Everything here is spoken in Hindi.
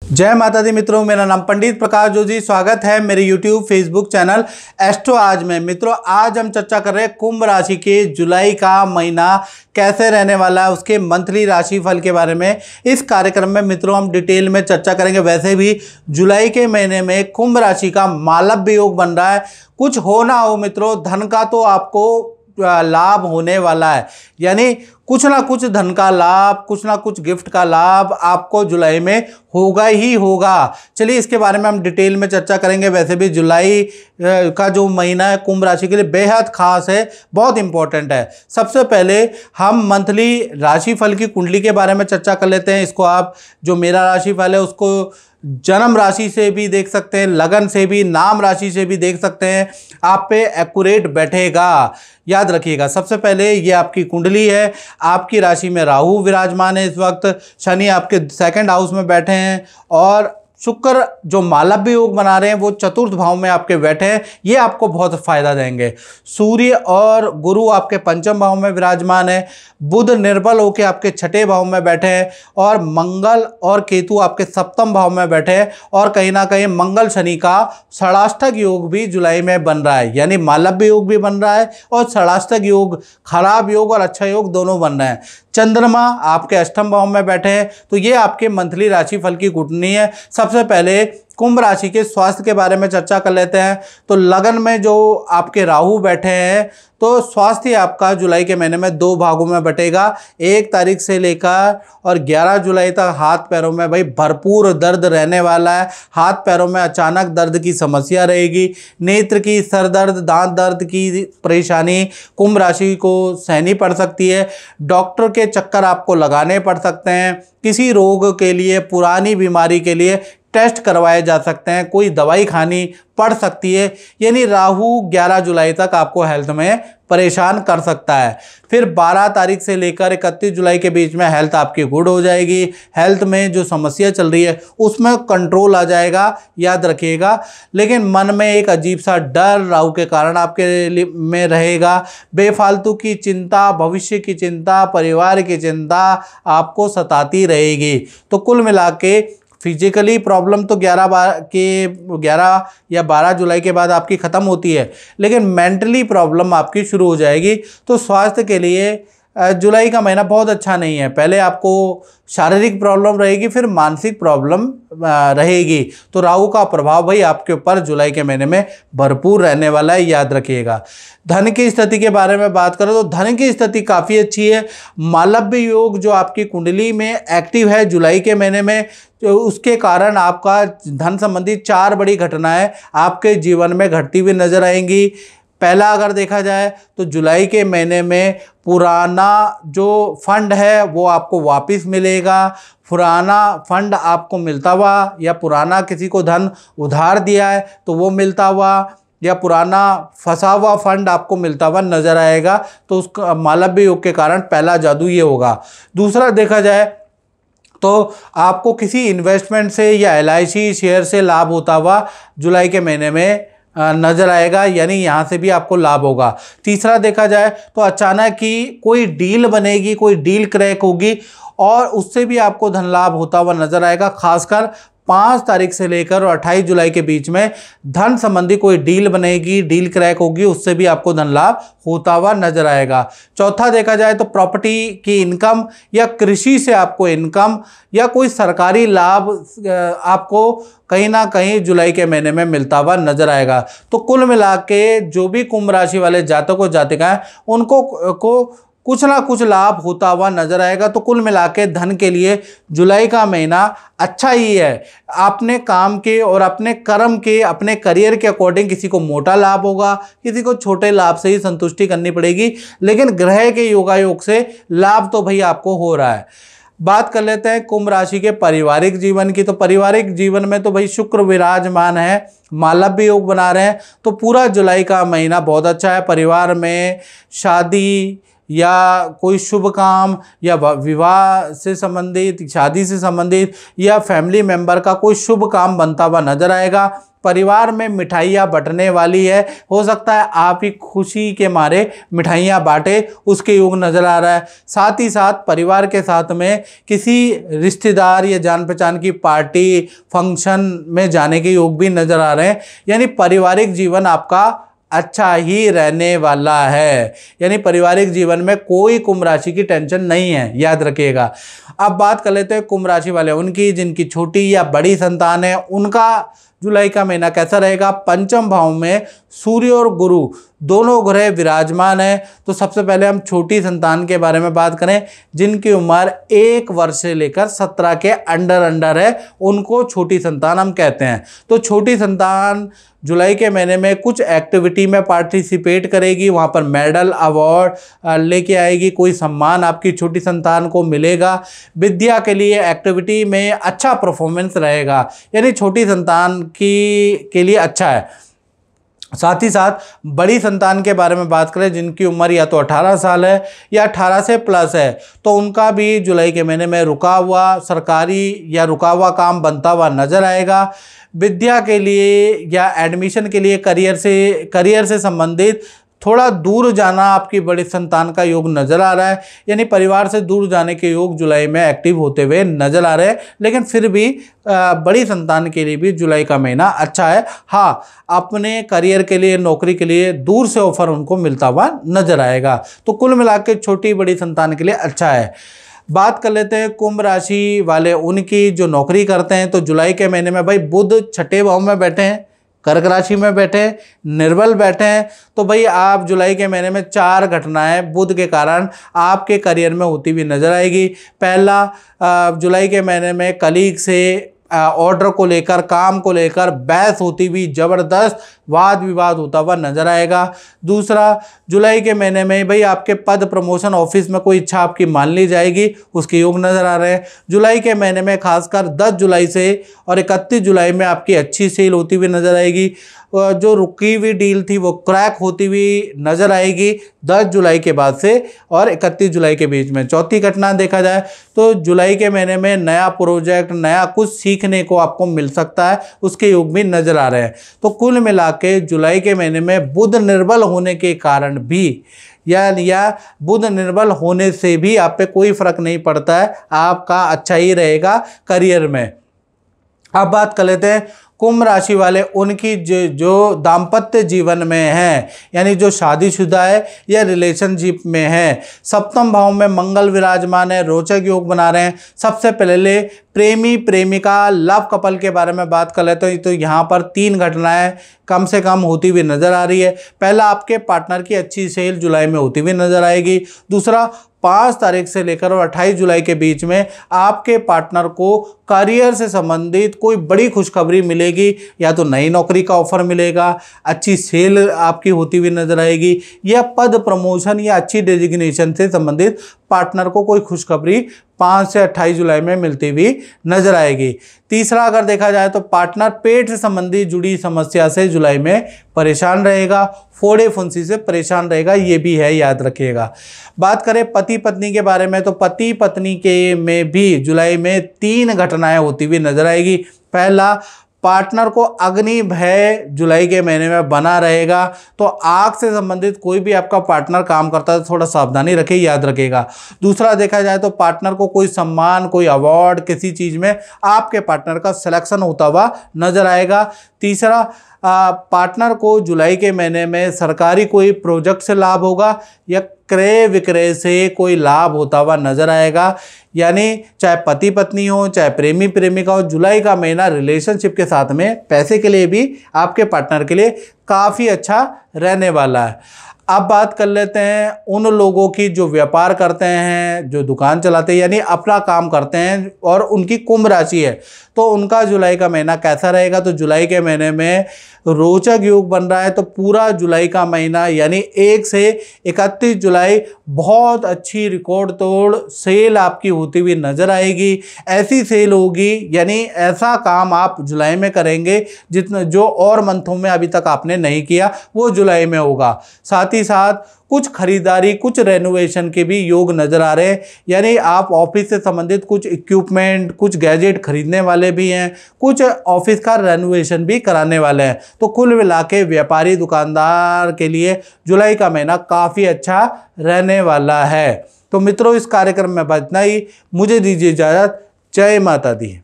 जय माता दी मित्रों, मेरा नाम पंडित प्रकाश जोशी। स्वागत है मेरे YouTube फेसबुक चैनल एस्ट्रो आज में। मित्रों, आज हम चर्चा कर रहे हैं कुंभ राशि के जुलाई का महीना कैसे रहने वाला है, उसके मंथली राशिफल के बारे में इस कार्यक्रम में मित्रों हम डिटेल में चर्चा करेंगे। वैसे भी जुलाई के महीने में कुंभ राशि का मालव्य योग बन रहा है। कुछ हो ना हो मित्रों, धन का तो आपको लाभ होने वाला है, यानी कुछ ना कुछ धन का लाभ, कुछ ना कुछ गिफ्ट का लाभ आपको जुलाई में होगा ही होगा। चलिए इसके बारे में हम डिटेल में चर्चा करेंगे। वैसे भी जुलाई का जो महीना है कुंभ राशि के लिए बेहद खास है, बहुत इंपॉर्टेंट है। सबसे पहले हम मंथली राशिफल की कुंडली के बारे में चर्चा कर लेते हैं। इसको आप जो मेरा राशिफल है उसको जन्म राशि से भी देख सकते हैं, लगन से भी, नाम राशि से भी देख सकते हैं। आप पे एक्यूरेट बैठेगा। याद रखिएगा, सबसे पहले ये आपकी कुंडली है। आपकी राशि में राहु विराजमान है इस वक्त, शनि आपके 2nd हाउस में बैठे हैं और शुक्र जो मालव्य योग बना रहे हैं वो 4th भाव में आपके बैठे हैं। ये आपको बहुत फायदा देंगे। सूर्य और गुरु आपके 5म भाव में विराजमान है। बुध निर्बल होकर आपके 6ठे भाव में बैठे हैं और मंगल और केतु आपके 7म भाव में बैठे हैं। और कहीं ना कहीं मंगल शनि का षडाष्टक योग भी जुलाई में बन रहा है, यानी मालव्य योग भी बन रहा है और षडाष्टक योग, खराब योग और अच्छा योग दोनों बन रहे हैं। चंद्रमा आपके 8म भाव में बैठे हैं। तो ये आपके मंथली राशिफल की कुंडली है। सबसे पहले कुंभ राशि के स्वास्थ्य के बारे में चर्चा कर लेते हैं। तो लगन में जो आपके राहु बैठे हैं तो स्वास्थ्य आपका जुलाई के महीने में 2 भागों में बटेगा। 1 तारीख से लेकर और 11 जुलाई तक हाथ पैरों में भाई भरपूर दर्द रहने वाला है। हाथ पैरों में अचानक दर्द की समस्या रहेगी। नेत्र की, सर दर्द, दांत दर्द की परेशानी कुंभ राशि को सहनी पड़ सकती है। डॉक्टर के चक्कर आपको लगाने पड़ सकते हैं। किसी रोग के लिए, पुरानी बीमारी के लिए टेस्ट करवाए जा सकते हैं, कोई दवाई खानी पड़ सकती है। यानी राहु 11 जुलाई तक आपको हेल्थ में परेशान कर सकता है। फिर 12 तारीख से लेकर 31 जुलाई के बीच में हेल्थ आपकी गुड हो जाएगी। हेल्थ में जो समस्या चल रही है उसमें कंट्रोल आ जाएगा, याद रखिएगा। लेकिन मन में एक अजीब सा डर राहु के कारण आपके में रहेगा। बेफालतू की चिंता, भविष्य की चिंता, परिवार की चिंता आपको सताती रहेगी। तो कुल मिला के फिजिकली प्रॉब्लम तो 11 या 12 जुलाई के बाद आपकी ख़त्म होती है, लेकिन मेंटली प्रॉब्लम आपकी शुरू हो जाएगी। तो स्वास्थ्य के लिए जुलाई का महीना बहुत अच्छा नहीं है। पहले आपको शारीरिक प्रॉब्लम रहेगी, फिर मानसिक प्रॉब्लम रहेगी। तो राहु का प्रभाव भाई आपके ऊपर जुलाई के महीने में भरपूर रहने वाला है, याद रखिएगा। धन की स्थिति के बारे में बात करें तो धन की स्थिति काफ़ी अच्छी है। मालव्य योग जो आपकी कुंडली में एक्टिव है जुलाई के महीने में, तो उसके कारण आपका धन संबंधी 4 बड़ी घटनाएं आपके जीवन में घटती हुई नजर आएंगी। पहला अगर देखा जाए तो जुलाई के महीने में पुराना जो फंड है वो आपको वापस मिलेगा। पुराना फंड आपको मिलता हुआ, या पुराना किसी को धन उधार दिया है तो वो मिलता हुआ, या पुराना फंसा हुआ फंड आपको मिलता हुआ नजर आएगा। तो उसका मालव्य योग के कारण पहला जादू ये होगा। दूसरा देखा जाए तो आपको किसी इन्वेस्टमेंट से या LIC शेयर से लाभ होता हुआ जुलाई के महीने में नजर आएगा, यानी यहाँ से भी आपको लाभ होगा। तीसरा देखा जाए तो अचानक ही कोई डील बनेगी, कोई डील क्रैक होगी और उससे भी आपको धन लाभ होता हुआ नजर आएगा। खासकर 5 तारीख से लेकर और 28 जुलाई के बीच में धन संबंधी कोई डील बनेगी, डील क्रैक होगी, उससे भी आपको धन लाभ होता हुआ नजर आएगा। चौथा देखा जाए तो प्रॉपर्टी की इनकम या कृषि से आपको इनकम या कोई सरकारी लाभ आपको कहीं ना कहीं जुलाई के महीने में मिलता हुआ नजर आएगा। तो कुल मिला के जो भी कुंभ राशि वाले जातक और जातिकाएं उनको कुछ ना कुछ लाभ होता हुआ नजर आएगा। तो कुल मिला के धन के लिए जुलाई का महीना अच्छा ही है। अपने काम के और अपने कर्म के, अपने करियर के अकॉर्डिंग किसी को मोटा लाभ होगा, किसी को छोटे लाभ से ही संतुष्टि करनी पड़ेगी, लेकिन ग्रह के योगायोग से लाभ तो भाई आपको हो रहा है। बात कर लेते हैं कुंभ राशि के पारिवारिक जीवन की। तो पारिवारिक जीवन में तो भाई शुक्र विराजमान है, मालव्य योग बना रहे हैं। तो पूरा जुलाई का महीना बहुत अच्छा है। परिवार में शादी या कोई शुभ काम या विवाह से संबंधित, शादी से संबंधित या फैमिली मेंबर का कोई शुभ काम बनता हुआ नजर आएगा। परिवार में मिठाइयाँ बंटने वाली है, हो सकता है आप ही खुशी के मारे मिठाइयाँ बांटे, उसके योग नजर आ रहा है। साथ ही साथ परिवार के साथ में किसी रिश्तेदार या जान पहचान की पार्टी फंक्शन में जाने के योग भी नजर आ रहे हैं। यानी पारिवारिक जीवन आपका अच्छा ही रहने वाला है, यानी पारिवारिक जीवन में कोई कुंभ राशि की टेंशन नहीं है, याद रखिएगा। अब बात कर लेते हैं कुंभ राशि वाले उनकी, जिनकी छोटी या बड़ी संतान है, उनका जुलाई का महीना कैसा रहेगा। पंचम भाव में सूर्य और गुरु दोनों ग्रह विराजमान है। तो सबसे पहले हम छोटी संतान के बारे में बात करें, जिनकी उम्र 1 वर्ष से लेकर 17 के अंडर है, उनको छोटी संतान हम कहते हैं। तो छोटी संतान जुलाई के महीने में कुछ एक्टिविटी में पार्टिसिपेट करेगी, वहाँ पर मेडल अवार्ड लेके आएगी, कोई सम्मान आपकी छोटी संतान को मिलेगा। विद्या के लिए एक्टिविटी में अच्छा परफॉर्मेंस रहेगा, यानी छोटी संतान के लिए अच्छा है। साथ ही साथ बड़ी संतान के बारे में बात करें, जिनकी उम्र या तो 18 साल है या 18 से प्लस है, तो उनका भी जुलाई के महीने में रुका हुआ सरकारी या रुका हुआ काम बनता हुआ नजर आएगा। विद्या के लिए या एडमिशन के लिए करियर से संबंधित थोड़ा दूर जाना आपकी बड़ी संतान का योग नजर आ रहा है, यानी परिवार से दूर जाने के योग जुलाई में एक्टिव होते हुए नजर आ रहे हैं। लेकिन फिर भी बड़ी संतान के लिए भी जुलाई का महीना अच्छा है। हाँ, अपने करियर के लिए, नौकरी के लिए दूर से ऑफर उनको मिलता हुआ नजर आएगा। तो कुल मिलाकर छोटी बड़ी संतान के लिए अच्छा है। बात कर लेते हैं कुंभ राशि वाले उनकी जो नौकरी करते हैं। तो जुलाई के महीने में भाई बुध छठे भाव में बैठे हैं, कर्क राशि में बैठे, निर्बल बैठे हैं। तो भाई आप जुलाई के महीने में 4 घटनाएं बुध के कारण आपके करियर में होती हुई नजर आएगी। पहला, जुलाई के महीने में कलीग से ऑर्डर को लेकर, काम को लेकर बहस होती हुई, जबरदस्त वाद विवाद होता हुआ नजर आएगा। दूसरा, जुलाई के महीने में भाई आपके पद प्रमोशन, ऑफिस में कोई इच्छा आपकी मान ली जाएगी, उसके योग नजर आ रहे हैं। जुलाई के महीने में खासकर 10 जुलाई से और 31 जुलाई में आपकी अच्छी सेल होती हुई नजर आएगी। जो रुकी हुई डील थी वो क्रैक होती हुई नजर आएगी 10 जुलाई के बाद से और 31 जुलाई के बीच में। चौथी घटना देखा जाए तो जुलाई के महीने में नया प्रोजेक्ट, नया कुछ सीखने को आपको मिल सकता है, उसके योग भी नजर आ रहे हैं। तो कुल मिला के जुलाई के महीने में बुध निर्बल होने के कारण भी या बुध निर्बल होने से भी आप पे कोई फर्क नहीं पड़ता है, आपका अच्छा ही रहेगा करियर में। अब बात कर लेते हैं कुंभ राशि वाले उनकी जो दाम्पत्य जीवन में है, यानी जो शादीशुदा है या रिलेशनशिप में है। सप्तम भाव में मंगल विराजमान है, रोचक योग बना रहे हैं। सबसे पहले प्रेमी प्रेमिका लव कपल के बारे में बात कर लेते हैं। तो यहाँ पर 3 घटनाएं कम से कम होती हुई नजर आ रही है। पहला, आपके पार्टनर की अच्छी सेल जुलाई में होती हुई नजर आएगी। दूसरा, 5 तारीख से लेकर और 28 जुलाई के बीच में आपके पार्टनर को करियर से संबंधित कोई बड़ी खुशखबरी मिलेगी, या तो नई नौकरी का ऑफर मिलेगा, अच्छी सेल आपकी होती हुई नजर आएगी, या पद प्रमोशन या अच्छी डेजिग्नेशन से संबंधित पार्टनर को कोई खुशखबरी 5 से 28 जुलाई में मिलती हुई नजर आएगी। तीसरा, अगर देखा जाए तो पार्टनर पेट से संबंधित जुड़ी समस्या से जुलाई में परेशान रहेगा, फोड़े फुंसी से परेशान रहेगा, ये भी है, याद रखिएगा। बात करें पति पत्नी के बारे में, तो पति पत्नी के में भी जुलाई में 3 घटनाएं होती हुई नजर आएगी। पहला, पार्टनर को अग्नि भय जुलाई के महीने में बना रहेगा। तो आग से संबंधित कोई भी आपका पार्टनर काम करता है तो थोड़ा सावधानी रखिए, याद रखिएगा। दूसरा, देखा जाए तो पार्टनर को कोई सम्मान, कोई अवार्ड, किसी चीज़ में आपके पार्टनर का सिलेक्शन होता हुआ नजर आएगा। तीसरा, पार्टनर को जुलाई के महीने में सरकारी कोई प्रोजेक्ट से लाभ होगा या क्रय विक्रय से कोई लाभ होता हुआ नजर आएगा। यानी चाहे पति पत्नी हो, चाहे प्रेमी प्रेमिका हो, जुलाई का महीना रिलेशनशिप के साथ में पैसे के लिए भी आपके पार्टनर के लिए काफ़ी अच्छा रहने वाला है। अब बात कर लेते हैं उन लोगों की जो व्यापार करते हैं, जो दुकान चलाते हैं, यानी अपना काम करते हैं और उनकी कुंभ राशि है। तो उनका जुलाई का महीना कैसा रहेगा। तो जुलाई के महीने में रोचक योग बन रहा है, तो पूरा जुलाई का महीना यानी 1 से 31 जुलाई बहुत अच्छी रिकॉर्ड तोड़ सेल आपकी होती हुई नजर आएगी। ऐसी सेल होगी यानी ऐसा काम आप जुलाई में करेंगे जितना जो और मंथों में अभी तक आपने नहीं किया वो जुलाई में होगा। साथ ही साथ कुछ खरीदारी, कुछ रेनोवेशन के भी योग नजर आ रहे हैं, यानी आप ऑफिस से संबंधित कुछ इक्विपमेंट, कुछ गैजेट खरीदने वाले भी हैं, कुछ ऑफिस का रेनोवेशन भी कराने वाले हैं। तो कुल मिला के व्यापारी दुकानदार के लिए जुलाई का महीना काफ़ी अच्छा रहने वाला है। तो मित्रों, इस कार्यक्रम में बस इतना ही। मुझे दीजिए इजाज़त। जय माता दी।